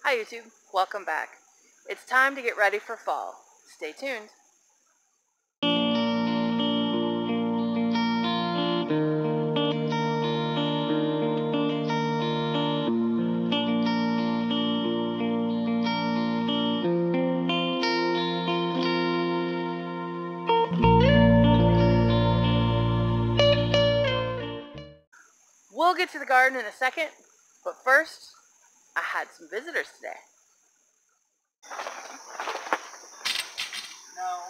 Hi YouTube, welcome back. It's time to get ready for fall. Stay tuned. We'll get to the garden in a second, but first, I had some visitors today. No.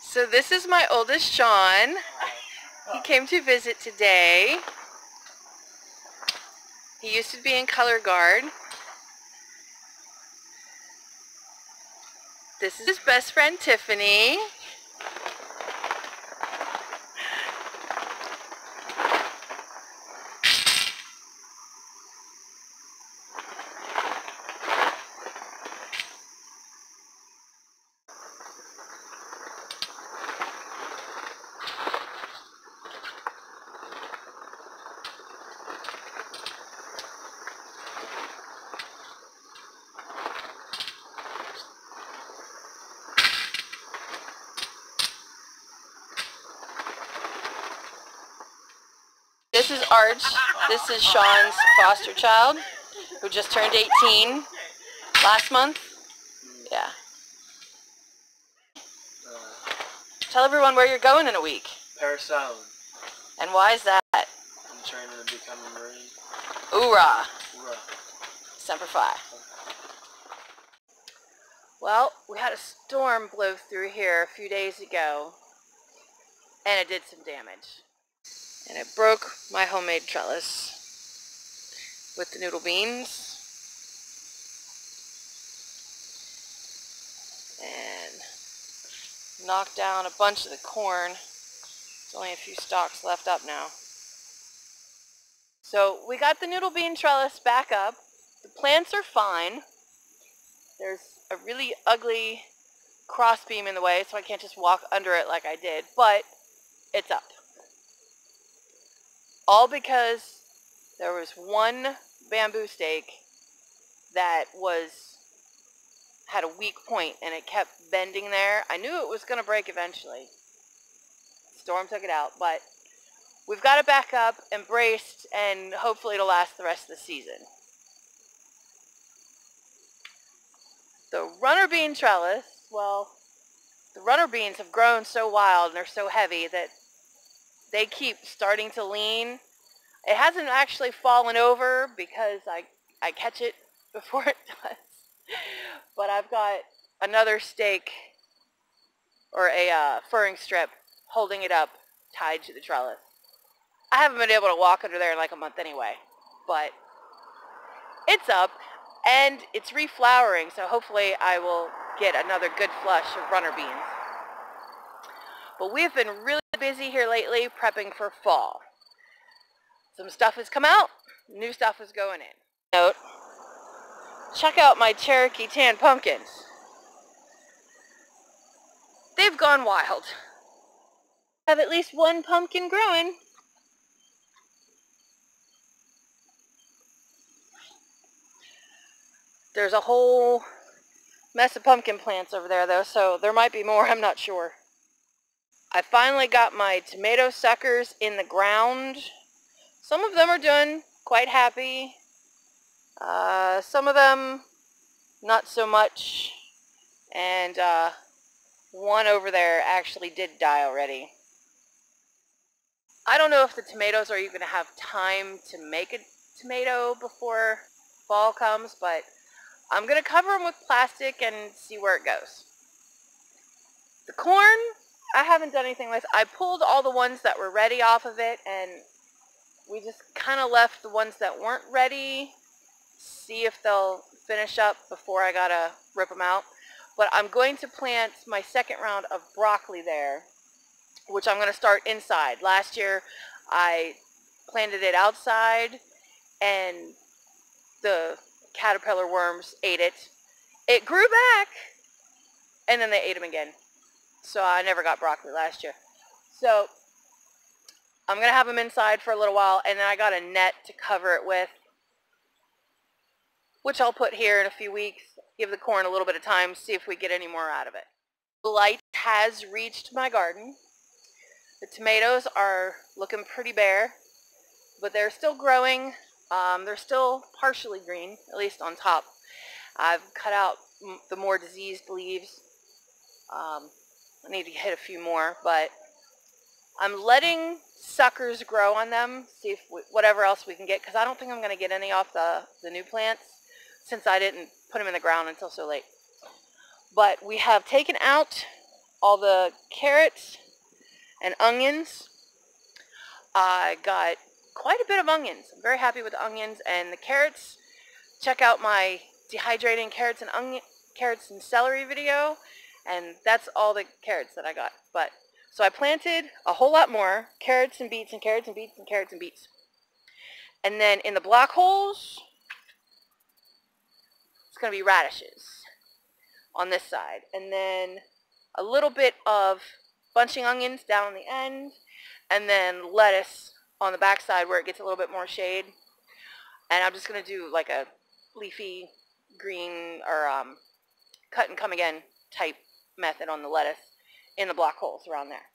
So this is my oldest, Sean. He came to visit today. He used to be in color guard. This is his best friend, Tiffany. This is Arch. This is Sean's foster child, who just turned 18 last month. Yeah. Tell everyone where you're going in a week. Parris Island. And why is that? I'm training to become a Marine. Hoorah! Hoorah. Semper Fi. Well, we had a storm blow through here a few days ago, and it did some damage. And it broke my homemade trellis with the noodle beans. And knocked down a bunch of the corn. There's only a few stalks left up now. So we got the noodle bean trellis back up. The plants are fine. There's a really ugly cross beam in the way, so I can't just walk under it like I did, but it's up. All because there was one bamboo stake that had a weak point and it kept bending there. I knew it was going to break eventually. Storm took it out, but we've got it back up and braced, and hopefully it'll last the rest of the season. The runner bean trellis, well, the runner beans have grown so wild and they're so heavy that they keep starting to lean. It hasn't actually fallen over because I catch it before it does. But I've got another stake or a furring strip holding it up, tied to the trellis. I haven't been able to walk under there in like a month anyway, but it's up and it's reflowering, so hopefully I will get another good flush of runner beans. But we've been really busy here lately prepping for fall. Some stuff has come out, new stuff is going in. Note, check out my Cherokee tan pumpkins. They've gone wild. I have at least one pumpkin growing. There's a whole mess of pumpkin plants over there though, so there might be more, I'm not sure. I finally got my tomato suckers in the ground. Some of them are doing quite happy. Some of them not so much. And one over there actually did die already. I don't know if the tomatoes are even going to have time to make a tomato before fall comes, but I'm going to cover them with plastic and see where it goes. The corn, I haven't done anything with. I pulled all the ones that were ready off of it, and we just kind of left the ones that weren't ready, see if they'll finish up before I gotta rip them out. But I'm going to plant my second round of broccoli there, which I'm going to start inside. Last year I planted it outside and the caterpillar worms ate it. It grew back and then they ate them again. So I never got broccoli last year. So I'm going to have them inside for a little while, and then I got a net to cover it with. which I'll put here in a few weeks. Give the corn a little bit of time, see if we get any more out of it. Light has reached my garden. The tomatoes are looking pretty bare, but they're still growing. They're still partially green, at least on top. I've cut out the more diseased leaves. I need to hit a few more, but I'm letting suckers grow on them, see if whatever else we can get, because I don't think I'm going to get any off the new plants since I didn't put them in the ground until so late. But we have taken out all the carrots and onions. I got quite a bit of onions. I'm very happy with the onions and the carrots. Check out my dehydrating carrots and celery video, and that's all the carrots that I got. But so I planted a whole lot more carrots and beets and carrots and beets and carrots and beets. And then in the block holes, it's going to be radishes on this side. And then a little bit of bunching onions down on the end. And then lettuce on the back side where it gets a little bit more shade. And I'm just going to do like a leafy green or cut and come again type method on the lettuce in the block holes around there.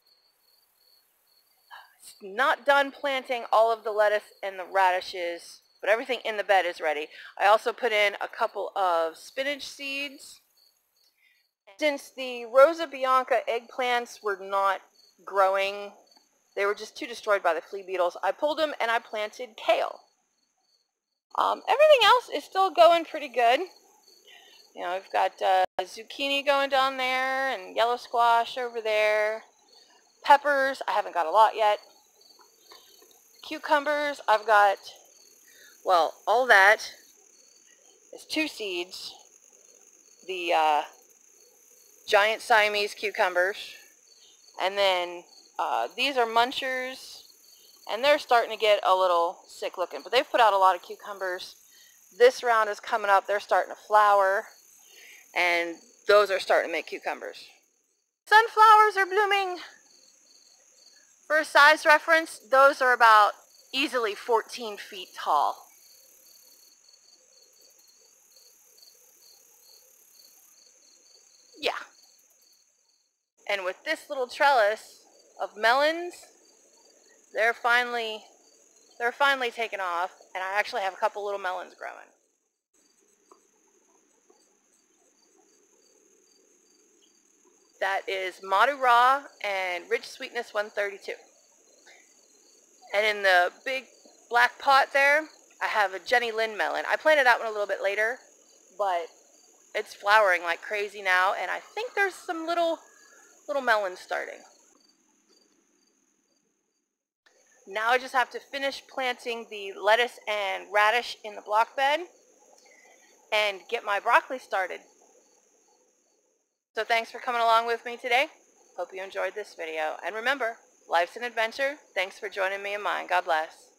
It's not done planting all of the lettuce and the radishes, but everything in the bed is ready. I also put in a couple of spinach seeds. Since the Rosa Bianca eggplants were not growing, they were just too destroyed by the flea beetles, I pulled them and I planted kale. Everything else is still going pretty good. You know, I've got zucchini going down there and yellow squash over there. Peppers, I haven't got a lot yet. Cucumbers, I've got, well, all that is 2 seeds. The giant Siamese cucumbers. And then these are munchers. And they're starting to get a little sick looking. But they've put out a lot of cucumbers. This round is coming up. They're starting to flower. And those are starting to make cucumbers. Sunflowers are blooming. For a size reference, those are about easily 14 feet tall. Yeah. And with this little trellis of melons, they're finally taking off, and I actually have a couple little melons growing. That is Madura and Rich Sweetness 132. And in the big black pot there, I have a Jenny Lind melon. I planted that one a little bit later, but it's flowering like crazy now, and I think there's some little melons starting. Now I just have to finish planting the lettuce and radish in the block bed and get my broccoli started. So thanks for coming along with me today. Hope you enjoyed this video. And remember, life's an adventure. Thanks for joining me in mine. God bless.